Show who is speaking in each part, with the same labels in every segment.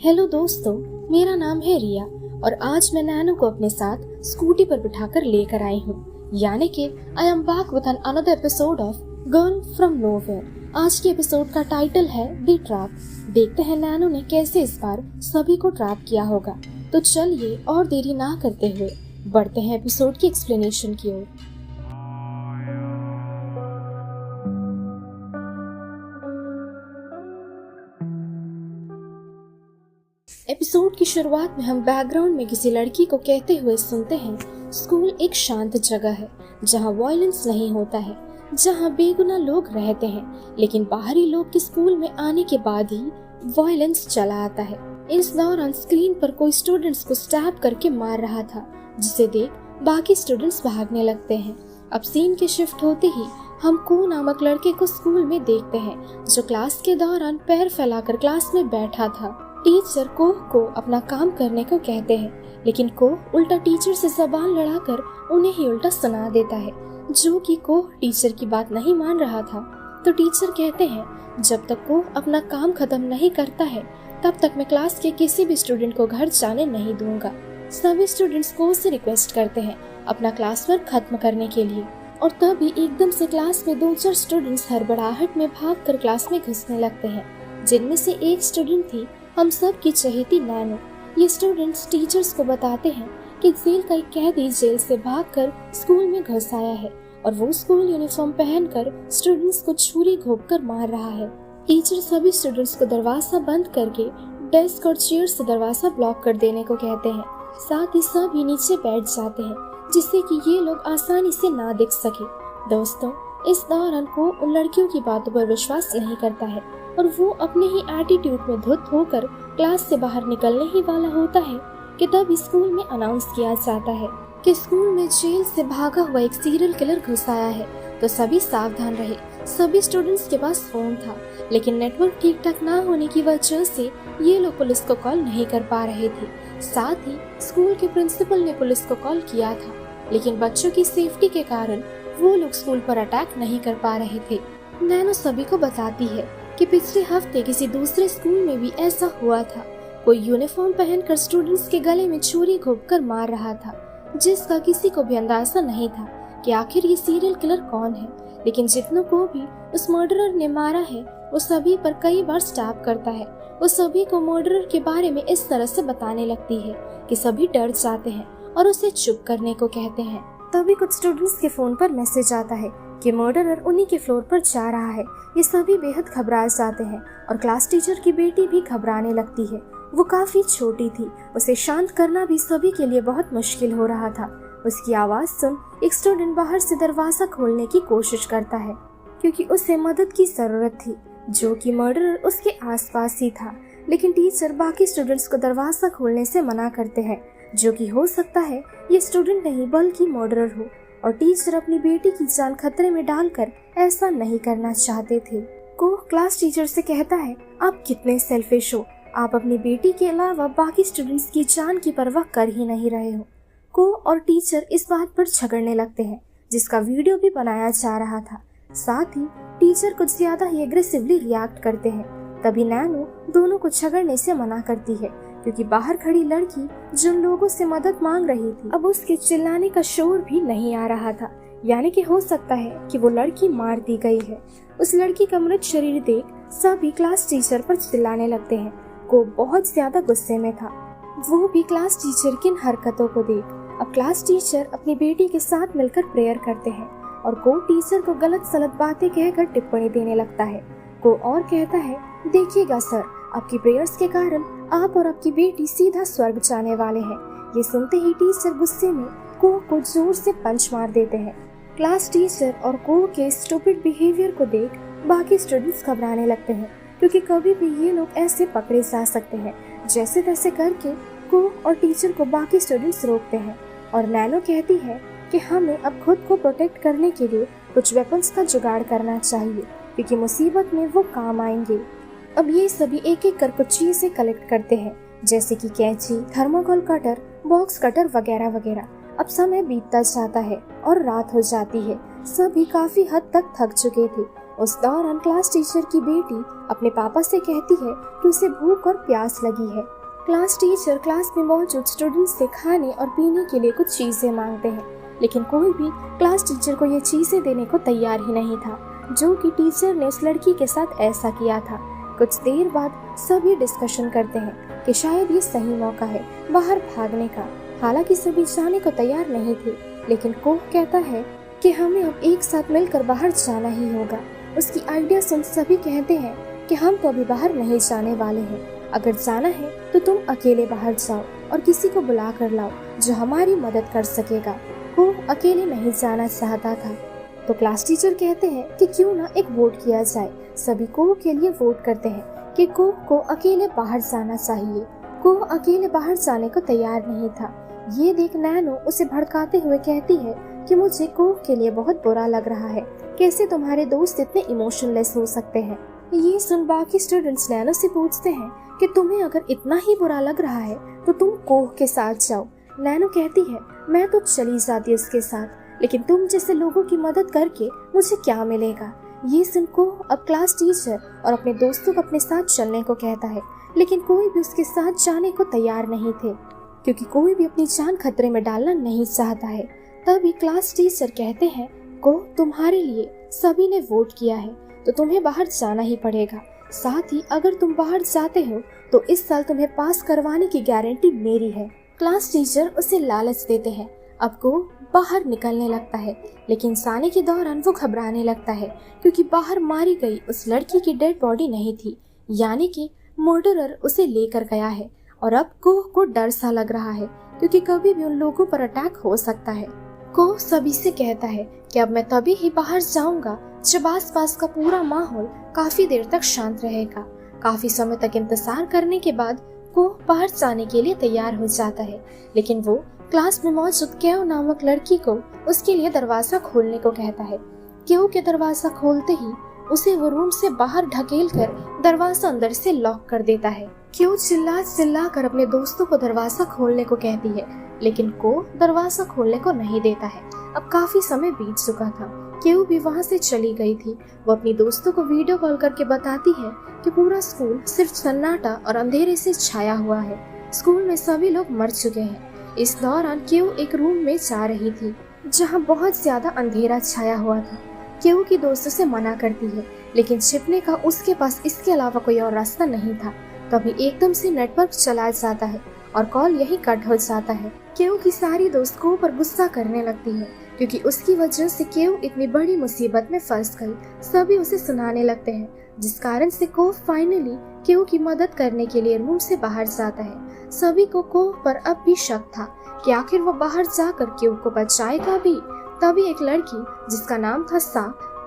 Speaker 1: Hello दोस्तों, मेरा नाम है रिया और आज मैं नैनो को अपने साथ स्कूटी पर बिठाकर लेकर आई हूँ। यानी कि I am back with an another episode of girl from nowhere. आज के एपिसोड का टाइटल है द ट्रैप। देखते हैं नैनो ने कैसे इस बार सभी को ट्रैप किया होगा। तो चलिए और देरी ना करते हुए बढ़ते हैं एपिसोड की एक्सप्लेनेशन की ओर। एपिसोड की शुरुआत में हम बैकग्राउंड में किसी लड़की को कहते हुए सुनते हैं, स्कूल एक शांत जगह है जहां वायलेंस नहीं होता है, जहां बेगुनाह लोग रहते हैं, लेकिन बाहरी लोग के स्कूल में आने के बाद ही वायलेंस चला आता है। इस दौरान स्क्रीन पर कोई स्टूडेंट्स को स्टैब करके मार रहा था, जिसे देख बाकी स्टूडेंट्स भागने लगते हैं। अब सीन के शिफ्ट होते ही हम को नामक लड़के को स्कूल में देखते हैं, जो क्लास के दौरान पैर फैलाकर क्लास में बैठा था। टीचर कोह को अपना काम करने को कहते हैं, लेकिन कोह उल्टा टीचर से जबान लड़ाकर उन्हें ही उल्टा सुना देता है, जो कि कोह टीचर की बात नहीं मान रहा था। तो टीचर कहते हैं, जब तक कोह अपना काम खत्म नहीं करता है तब तक मैं क्लास के किसी भी स्टूडेंट को घर जाने नहीं दूंगा। सभी स्टूडेंट्स कोह से रिक्वेस्ट करते हैं अपना क्लास वर्क खत्म करने के लिए, और तभी एकदम से क्लास में 2-4 स्टूडेंट्स हड़बड़ाहट में भागकर क्लास में घुसने लगते हैं, जिनमें से एक स्टूडेंट थी हम सब की चहेती नैनो। ये स्टूडेंट्स टीचर्स को बताते हैं कि जेल का एक कैदी जेल से भागकर स्कूल में घुस आया है और वो स्कूल यूनिफॉर्म पहनकर स्टूडेंट्स को छुरी घोंपकर मार रहा है। टीचर सभी स्टूडेंट्स को दरवाजा बंद करके डेस्क और चेयर से दरवाजा ब्लॉक कर देने को कहते हैं। साथ ही सभी नीचे बैठ जाते हैं, जिससे कि ये लोग आसानी से ना दिख सके। दोस्तों, इस दौरान को उन लड़कियों की बातों पर विश्वास नहीं करता है और वो अपने ही एटीट्यूड में धुत होकर क्लास से बाहर निकलने ही वाला होता है कि तब स्कूल में अनाउंस किया जाता है कि स्कूल में जेल से भागा हुआ एक सीरियल किलर घुस आया है। तो सभी सावधान रहे। सभी स्टूडेंट्स के पास फोन था, लेकिन नेटवर्क ठीक ठाक ना होने की वजह से ये लोग पुलिस को कॉल नहीं कर पा रहे थे। साथ ही स्कूल के प्रिंसिपल ने पुलिस को कॉल किया था, लेकिन बच्चों की सेफ्टी के कारण वो लोग स्कूल पर अटैक नहीं कर पा रहे थे। नैनो सभी को बताती है कि पिछले हफ्ते किसी दूसरे स्कूल में भी ऐसा हुआ था। कोई यूनिफॉर्म पहनकर स्टूडेंट्स के गले में छुरी घोंपकर मार रहा था, जिसका किसी को भी अंदाजा नहीं था कि आखिर ये सीरियल किलर कौन है। लेकिन जितनों को भी उस मर्डरर ने मारा है, वो सभी पर कई बार स्टैब करता है। वो सभी को मर्डरर के बारे में इस तरह से बताने लगती है कि सभी डर जाते हैं और उसे चुप करने को कहते हैं। तभी कुछ स्टूडेंट्स के फोन पर मैसेज आता है कि मर्डरर उन्हीं के फ्लोर पर जा रहा है। ये सभी बेहद घबरा जाते हैं और क्लास टीचर की बेटी भी घबराने लगती है। वो काफी छोटी थी, उसे शांत करना भी सभी के लिए बहुत मुश्किल हो रहा था। उसकी आवाज सुन एक स्टूडेंट बाहर से दरवाजा खोलने की कोशिश करता है, क्योंकि उसे मदद की जरूरत थी, जो कि मर्डरर उसके आसपास ही था। लेकिन टीचर बाकी स्टूडेंट्स को दरवाजा खोलने से मना करते हैं, जो कि हो सकता है ये स्टूडेंट नहीं बल्कि मर्डरर हो, और टीचर अपनी बेटी की जान खतरे में डालकर ऐसा नहीं करना चाहते थे। को क्लास टीचर से कहता है, आप कितने सेल्फिश हो, आप अपनी बेटी के अलावा बाकी स्टूडेंट्स की जान की परवाह कर ही नहीं रहे हो। को और टीचर इस बात पर झगड़ने लगते हैं, जिसका वीडियो भी बनाया जा रहा था। साथ ही टीचर कुछ ज्यादा ही एग्रेसिवली रिएक्ट करते हैं। तभी नैनो दोनों को झगड़ने से मना करती है, क्योंकि बाहर खड़ी लड़की जिन लोगों से मदद मांग रही थी, अब उसके चिल्लाने का शोर भी नहीं आ रहा था। यानी कि हो सकता है कि वो लड़की मार दी गई है। उस लड़की का मृत शरीर देख सभी क्लास टीचर पर चिल्लाने लगते हैं। को बहुत ज्यादा गुस्से में था, वो भी क्लास टीचर की इन हरकतों को देख। अब क्लास टीचर अपनी बेटी के साथ मिलकर प्रेयर करते हैं और को टीचर को गलत सलत बातें कहकर टिप्पणी देने लगता है। को और कहता है, देखिएगा सर, आपकी प्रेयर्स के कारण आप और आपकी बेटी सीधा स्वर्ग जाने वाले हैं। ये सुनते ही टीचर गुस्से में को जोर से पंच मार देते हैं। क्लास टीचर और को के स्टूपिड बिहेवियर को देख बाकी स्टूडेंट्स घबराने लगते हैं, क्योंकि कभी भी ये लोग ऐसे पकड़े जा सकते हैं। जैसे तैसे करके को और टीचर को बाकी स्टूडेंट्स रोकते हैं और नैनो कहती है कि हमें अब खुद को प्रोटेक्ट करने के लिए कुछ वेपन्स का जुगाड़ करना चाहिए, क्योंकि मुसीबत में वो काम आएंगे। अब ये सभी एक एक कर कुछ चीजें कलेक्ट करते हैं, जैसे कि कैंची, थर्माकोल कटर, बॉक्स कटर वगैरह वगैरह। अब समय बीतता जाता है और रात हो जाती है। सभी काफी हद तक थक चुके थे। उस दौरान क्लास टीचर की बेटी अपने पापा से कहती है कि उसे भूख और प्यास लगी है क्लास टीचर क्लास में मौजूद स्टूडेंट्स से खाने और पीने के लिए कुछ चीजें मांगते हैं, लेकिन कोई भी क्लास टीचर को ये चीजें देने को तैयार ही नहीं था, जो कि टीचर ने उस लड़की के साथ ऐसा किया था। कुछ देर बाद सभी डिस्कशन करते हैं कि शायद ये सही मौका है बाहर भागने का। हालांकि सभी जाने को तैयार नहीं थे, लेकिन कोह कहता है कि हमें अब एक साथ मिलकर बाहर जाना ही होगा। उसकी आइडिया सुन सभी कहते हैं कि हम तो अभी बाहर नहीं जाने वाले हैं। अगर जाना है तो तुम अकेले बाहर जाओ और किसी को बुला कर लाओ जो हमारी मदद कर सकेगा। कोह अकेले नहीं जाना चाहता था, तो क्लास टीचर कहते हैं कि क्यों ना एक वोट किया जाए। सभी कोह के लिए वोट करते हैं कि कोह को अकेले बाहर जाना चाहिए। कोह अकेले बाहर जाने को तैयार नहीं था। ये देख नैनो उसे भड़काते हुए कहती है कि मुझे कोह के लिए बहुत बुरा लग रहा है, कैसे तुम्हारे दोस्त इतने इमोशनलेस हो सकते हैं। ये सुन बाकी स्टूडेंट्स नैनो से पूछते हैं कि तुम्हें अगर इतना ही बुरा लग रहा है तो तुम कोह के साथ जाओ। नैनो कहती है मैं तो चली जाती उसके साथ, लेकिन तुम जैसे लोगों की मदद करके मुझे क्या मिलेगा। ये सुन कोह अब क्लास टीचर और अपने दोस्तों को अपने साथ चलने को कहता है, लेकिन कोई भी उसके साथ जाने को तैयार नहीं थे, क्योंकि कोई भी अपनी जान खतरे में डालना नहीं चाहता है। तभी क्लास टीचर कहते हैं कोह तुम्हारे लिए सभी ने वोट किया है तो तुम्हें बाहर जाना ही पड़ेगा। साथ ही अगर तुम बाहर जाते हो तो इस साल तुम्हें पास करवाने की गारंटी मेरी है। क्लास टीचर उसे लालच देते हैं। अब कोह बाहर निकलने लगता है, लेकिन जाने के दौरान वो घबराने लगता है, क्योंकि बाहर मारी गई उस लड़की की डेड बॉडी नहीं थी, यानी कि मर्डरर उसे लेकर गया है। और अब कोह को डर सा लग रहा है, क्योंकि कभी भी उन लोगों पर अटैक हो सकता है। कोह सभी से कहता है कि अब मैं तभी ही बाहर जाऊंगा जब आसपास का पूरा माहौल काफी देर तक शांत रहेगा। काफी समय तक इंतजार करने के बाद कोह बाहर जाने के लिए तैयार हो जाता है, लेकिन वो क्लास में मौजूद केओ नामक लड़की को उसके लिए दरवाजा खोलने को कहता है। केओ के दरवाजा खोलते ही उसे वो रूम से बाहर ढकेल कर दरवाजा अंदर से लॉक कर देता है। केओ चिल्ला कर अपने दोस्तों को दरवाजा खोलने को कहती है, लेकिन कोह दरवाजा खोलने को नहीं देता है। अब काफी समय बीत चुका था। केओ भी वहाँ से चली गई थी। वो अपनी दोस्तों को वीडियो कॉल करके बताती है कि पूरा स्कूल सिर्फ सन्नाटा और अंधेरे से छाया हुआ है। स्कूल में सभी लोग मर चुके हैं। इस दौरान केओ एक रूम में जा रही थी जहाँ बहुत ज्यादा अंधेरा छाया हुआ था। केओ की दोस्तों से मना करती है, लेकिन छिपने का उसके पास इसके अलावा कोई और रास्ता नहीं था। तभी एकदम से नेटवर्क चला जाता है और कॉल यही कट हो जाता है। केओ की सारी दोस्त कोह पर गुस्सा करने लगती है, क्योंकि उसकी वजह से केओ इतनी बड़ी मुसीबत में फंस गई। सभी उसे सुनाने लगते हैं, जिस कारण से कोह फाइनली केओ की मदद करने के लिए रूम से बाहर जाता है। सभी को कोह पर अब भी शक था कि आखिर वो बाहर जाकर केओ को बचाएगा भी। तभी एक लड़की जिसका नाम था सा,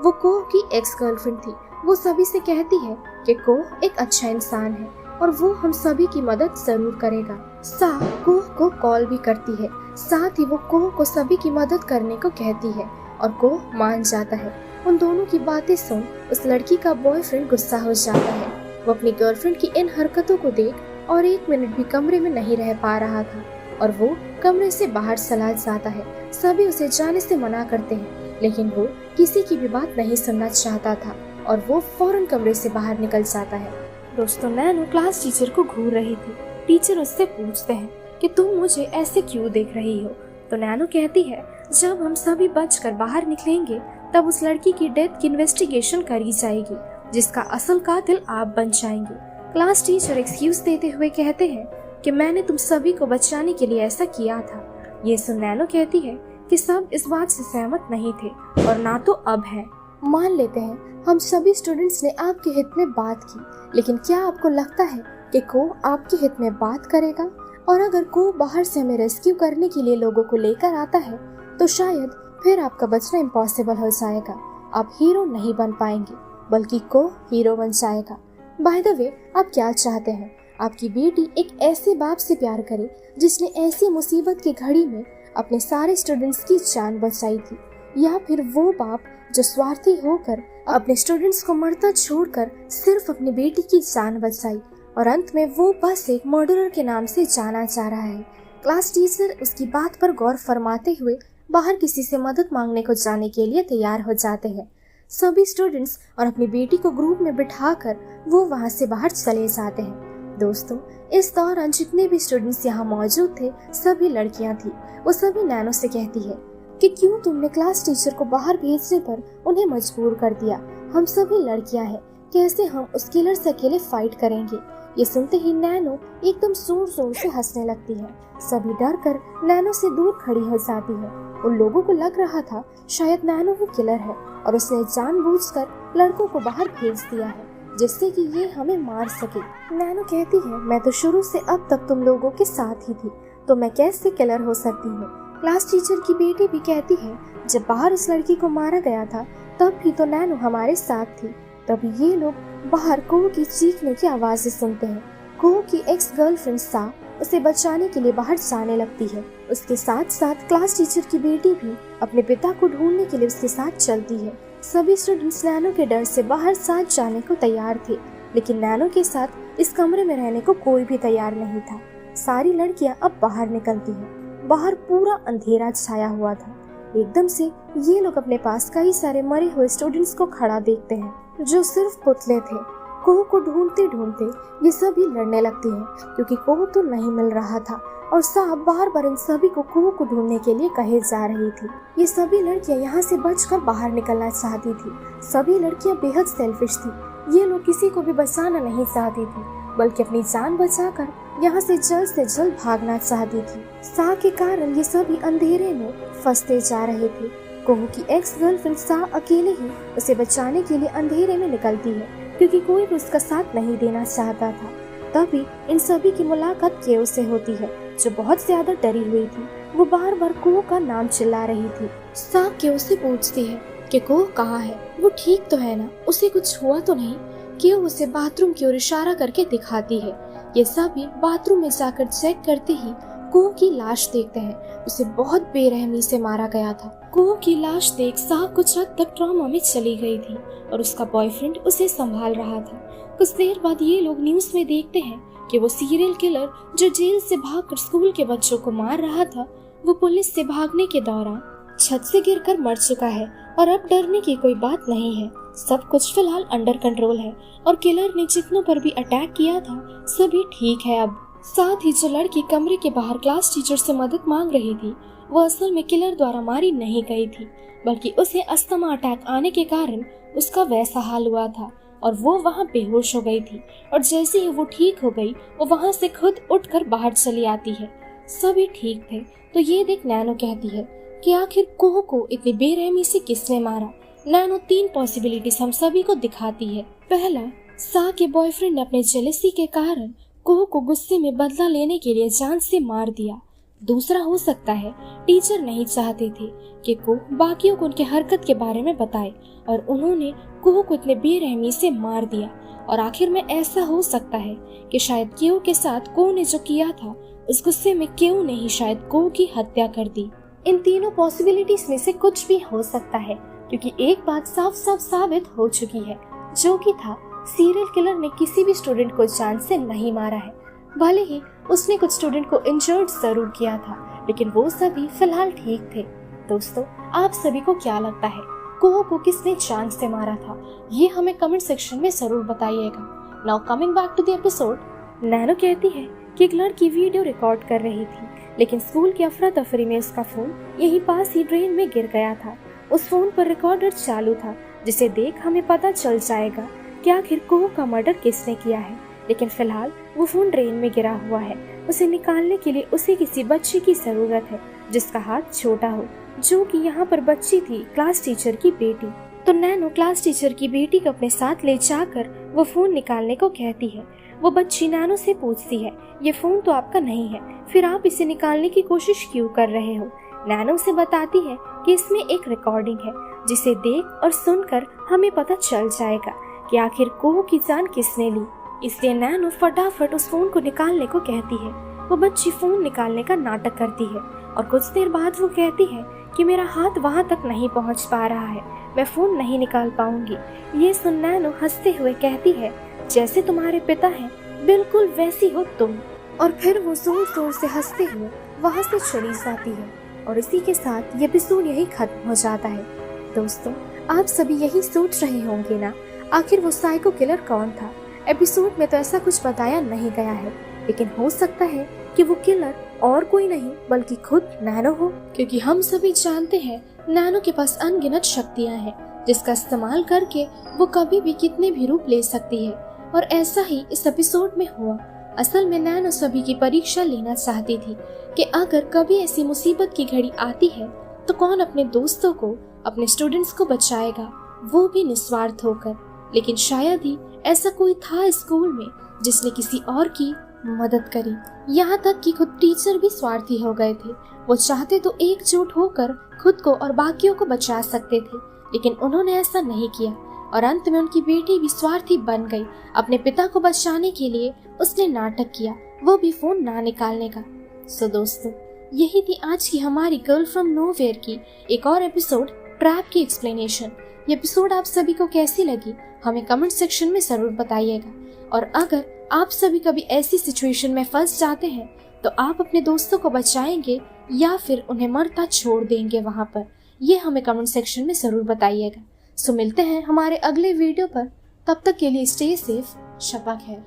Speaker 1: वो कोह की एक्स गर्लफ्रेंड थी, वो सभी से कहती है कि कोह एक अच्छा इंसान है और वो हम सभी की मदद जरूर करेगा। सा कोह को कॉल भी करती है, साथ ही वो कोह को सभी की मदद करने को कहती है और कोह मान जाता है। उन दोनों की बातें सुन उस लड़की का बॉयफ्रेंड गुस्सा हो जाता है। वो अपनी गर्लफ्रेंड की इन हरकतों को देख और एक मिनट भी कमरे में नहीं रह पा रहा था और वो कमरे से बाहर चला जाता है। सभी उसे जाने से मना करते हैं, लेकिन वो किसी की भी बात नहीं सुनना चाहता था और वो फौरन कमरे से बाहर निकल जाता है। दोस्तों नैनो क्लास टीचर को घूर रही थी। टीचर उससे पूछते हैं कि तुम मुझे ऐसे क्यों देख रही हो। तो नैनो कहती है जब हम सभी बचकर बाहर निकलेंगे तब उस लड़की की डेथ की इन्वेस्टिगेशन करी जाएगी, जिसका असल कातिल आप बन जाएंगे। क्लास टीचर एक्सक्यूज देते हुए कहते हैं कि मैंने तुम सभी को बचाने के लिए ऐसा किया था। ये सुन नैनो कहती है कि सब इस बात से सहमत नहीं थे और ना तो अब है। मान लेते हैं हम सभी स्टूडेंट्स ने आपके हित में बात की, लेकिन क्या आपको लगता है कि कोह आपके हित में बात करेगा? और अगर कोह बाहर से हमें रेस्क्यू करने के लिए लोगों को लेकर आता है तो शायद फिर आपका बचना इम्पॉसिबल हो जाएगा। आप हीरो नहीं बन पाएंगे, बल्कि कोह हीरो बन जाएगा। बाय द वे, आप क्या चाहते हैं? आपकी बेटी एक ऐसे बाप से प्यार करे जिसने ऐसी मुसीबत की घड़ी में अपने सारे स्टूडेंट्स की जान बचाई थी, या फिर वो बाप जो स्वार्थी होकर अपने स्टूडेंट्स को मरता छोड़कर सिर्फ अपनी बेटी की जान बचाई और अंत में वो बस एक मर्डरर के नाम से जाना जा रहा है। क्लास टीचर उसकी बात पर गौर फरमाते हुए बाहर किसी से मदद मांगने को जाने के लिए तैयार हो जाते हैं। सभी स्टूडेंट्स और अपनी बेटी को ग्रुप में बिठाकर वो वहाँ से बाहर चले जाते हैं। दोस्तों, इस दौरान जितने भी स्टूडेंट्स यहाँ मौजूद थे सभी लड़कियाँ थी। वो सभी नैनो से कहती है कि क्यों तुमने क्लास टीचर को बाहर भेजने पर उन्हें मजबूर कर दिया। हम सभी लड़कियाँ हैं, कैसे हम उस किलर से अकेले फाइट करेंगे। ये सुनते ही नैनो एकदम जोर जोर से हंसने लगती है। सभी डर कर नैनो से दूर खड़ी हो जाती है। उन लोगों को लग रहा था शायद नैनो ही किलर है और उसने जानबूझकर लड़कों को बाहर भेज दिया है जिससे कि ये हमें मार सके। नैनो कहती है, मैं तो शुरू से अब तक तुम लोगों के साथ ही थी, तो मैं कैसे किलर हो सकती हूँ। क्लास टीचर की बेटी भी कहती है, जब बाहर उस लड़की को मारा गया था तब भी तो नैनो हमारे साथ थी। तभी ये लोग बाहर कोहो की चीखने की आवाजें सुनते हैं। कोहो की एक्स गर्लफ्रेंड सा उसे बचाने के लिए बाहर जाने लगती है। उसके साथ साथ क्लास टीचर की बेटी भी अपने पिता को ढूंढने के लिए उसके साथ चलती है। सभी स्टूडेंट्स नैनो के डर से बाहर साथ जाने को तैयार थे, लेकिन नैनो के साथ इस कमरे में रहने को कोई भी तैयार नहीं था। सारी लड़कियां अब बाहर निकलती हैं। बाहर पूरा अंधेरा छाया हुआ था। एकदम से ये लोग अपने पास कई सारे मरे हुए स्टूडेंट्स को खड़ा देखते हैं जो सिर्फ पुतले थे। कोहो को ढूंढते ढूंढते ये सभी लड़ने लगती हैं क्योंकि कोहो तो नहीं मिल रहा था और साहब बार बार इन सभी को कोहो को ढूंढने के लिए कहे जा रही थी। ये सभी लड़कियां यहाँ से बचकर बाहर निकलना चाहती थी। सभी लड़कियां बेहद सेल्फिश थी। ये लोग किसी को भी बचाना नहीं चाहती थी बल्कि अपनी जान बचाकर यहाँ से जल्द भागना चाहती थी। सा के कारण ये सभी अंधेरे में फंसते जा रहे थे। कोहो की एक्स गर्लफ्रेंड सा अकेले ही उसे बचाने के लिए अंधेरे में निकलती है क्योंकि कोई भी उसका साथ नहीं देना चाहता था। तभी इन सभी की मुलाकात केओ से होती है जो बहुत ज्यादा डरी हुई थी। वो बार बार कोहो का नाम चिल्ला रही थी। सा केओ से पूछती है कि कोहो कहाँ है, वो ठीक तो है ना, उसे कुछ हुआ तो नहीं। केओ उसे बाथरूम की ओर इशारा करके दिखाती है। ये सभी बाथरूम में जाकर चेक करते ही कोहो की लाश देखते हैं। उसे बहुत बेरहमी से मारा गया था। कोहो की लाश देख सा कुछ हद तक ट्रॉमा में चली गई थी और उसका बॉयफ्रेंड उसे संभाल रहा था। कुछ देर बाद ये लोग न्यूज में देखते हैं कि वो सीरियल किलर जो जेल से भागकर स्कूल के बच्चों को मार रहा था, वो पुलिस से भागने के दौरान छत से गिरकर मर चुका है और अब डरने की कोई बात नहीं है। सब कुछ फिलहाल अंडर कंट्रोल है और किलर ने जितनों पर भी अटैक किया था सभी ठीक है अब। साथ ही जो लड़की कमरे के बाहर क्लास टीचर से मदद मांग रही थी वो असल में किलर द्वारा मारी नहीं गई थी बल्कि उसे अस्थमा अटैक आने के कारण उसका वैसा हाल हुआ था और वो वहाँ बेहोश हो गई थी। और जैसे ही वो ठीक हो गई वो वहाँ से खुद उठकर बाहर चली आती है। सभी ठीक थे तो ये देख नैनो कहती है कि आखिर कोहो को इतनी बेरहमी से किसने मारा। नैनो 3 पॉसिबिलिटीज हम सभी को दिखाती है। पहला, सा के बॉयफ्रेंड ने अपने जेलसी के कारण कोहो को गुस्से में बदला लेने के लिए जान से मार दिया। दूसरा हो सकता है टीचर नहीं चाहते थे कि कोहो बाकियों को उनके हरकत के बारे में बताए और उन्होंने कोहो को इतने बेरहमी से मार दिया। और आखिर में ऐसा हो सकता है कि शायद केओ के साथ कोहो ने जो किया था उस गुस्से में केओ ने ही शायद कोहो की हत्या कर दी। इन तीनों पॉसिबिलिटीज में से कुछ भी हो सकता है क्योंकि एक बात साफ साफ साबित हो चुकी है जो कि था सीरियल किलर ने किसी भी स्टूडेंट को जान से नहीं मारा है। भले ही उसने कुछ स्टूडेंट को इंजर्ड जरूर किया था लेकिन वो सभी फिलहाल ठीक थे। दोस्तों, आप सभी को क्या लगता है कोहो को किसने जान से मारा था? ये हमें कमेंट सेक्शन में जरूर बताइएगा। Now coming back to the episode, Nano कहती है कि एक लड़की वीडियो रिकॉर्ड कर रही थी लेकिन स्कूल की अफरा तफरी में उसका फोन यहीं पास ही ड्रेन में गिर गया था। उस फोन पर रिकॉर्डर चालू था जिसे देख हमें पता चल जाएगा कि आखिर कोहो का मर्डर किसने किया है। लेकिन फिलहाल वो फोन ड्रेन में गिरा हुआ है। उसे निकालने के लिए उसे किसी बच्ची की जरूरत है जिसका हाथ छोटा हो, जो कि यहाँ पर बच्ची थी क्लास टीचर की बेटी। तो नैनो क्लास टीचर की बेटी को अपने साथ ले जाकर वो फोन निकालने को कहती है। वो बच्ची नैनो से पूछती है, ये फोन तो आपका नहीं है, फिर आप इसे निकालने की कोशिश क्यों कर रहे हो? नैनो से बताती है कि इसमें एक रिकॉर्डिंग है जिसे देख और सुनकर हमें पता चल जाएगा कि आखिर कोहो की जान किसने ली। इसलिए नैनो फटाफट उस फोन को निकालने को कहती है। वो बच्ची फोन निकालने का नाटक करती है और कुछ देर बाद वो कहती है कि मेरा हाथ वहाँ तक नहीं पहुँच पा रहा है, मैं फोन नहीं निकाल पाऊंगी। ये सुन नैनो हंसते हुए कहती है, जैसे तुम्हारे पिता हैं बिल्कुल वैसी हो तुम। और फिर वो जोर जोर से हंसते हुए वहाँ से चली जाती है और इसी के साथ ये एपिसोड यही खत्म हो जाता है। दोस्तों, आप सभी यही सोच रहे होंगे ना, आखिर वो साइको किलर कौन था? एपिसोड में तो ऐसा कुछ बताया नहीं गया है, लेकिन हो सकता है कि वो किलर और कोई नहीं बल्कि खुद नैनो हो, क्योंकि हम सभी जानते हैं नैनो के पास अनगिनत शक्तियां हैं जिसका इस्तेमाल करके वो कभी भी कितने भी रूप ले सकती है। और ऐसा ही इस एपिसोड में हुआ। असल में नैनो सभी की परीक्षा लेना चाहती थी कि अगर कभी ऐसी मुसीबत की घड़ी आती है तो कौन अपने दोस्तों को, अपने स्टूडेंट्स को बचाएगा, वो भी निस्वार्थ होकर। लेकिन शायद ही ऐसा कोई था स्कूल में जिसने किसी और की मदद करी। यहाँ तक कि खुद टीचर भी स्वार्थी हो गए थे। वो चाहते तो एकजुट होकर खुद को और बाकियों को बचा सकते थे, लेकिन उन्होंने ऐसा नहीं किया और अंत में उनकी बेटी भी स्वार्थी बन गई। अपने पिता को बचाने के लिए उसने नाटक किया, वो भी फोन ना निकालने का। सो दोस्तों, यही थी आज की हमारी गर्ल फ्रॉम नोवेयर की एक और एपिसोड, ट्रैप की एक्सप्लेनेशन। ये एपिसोड आप सभी को कैसी लगी हमें कमेंट सेक्शन में जरूर बताइएगा। और अगर आप सभी कभी ऐसी सिचुएशन में फंस जाते हैं तो आप अपने दोस्तों को बचाएंगे या फिर उन्हें मरता छोड़ देंगे वहां पर, ये हमें कमेंट सेक्शन में जरूर बताइएगा। सो मिलते हैं हमारे अगले वीडियो पर, तब तक के लिए स्टे सेफ, शब्बा खैर।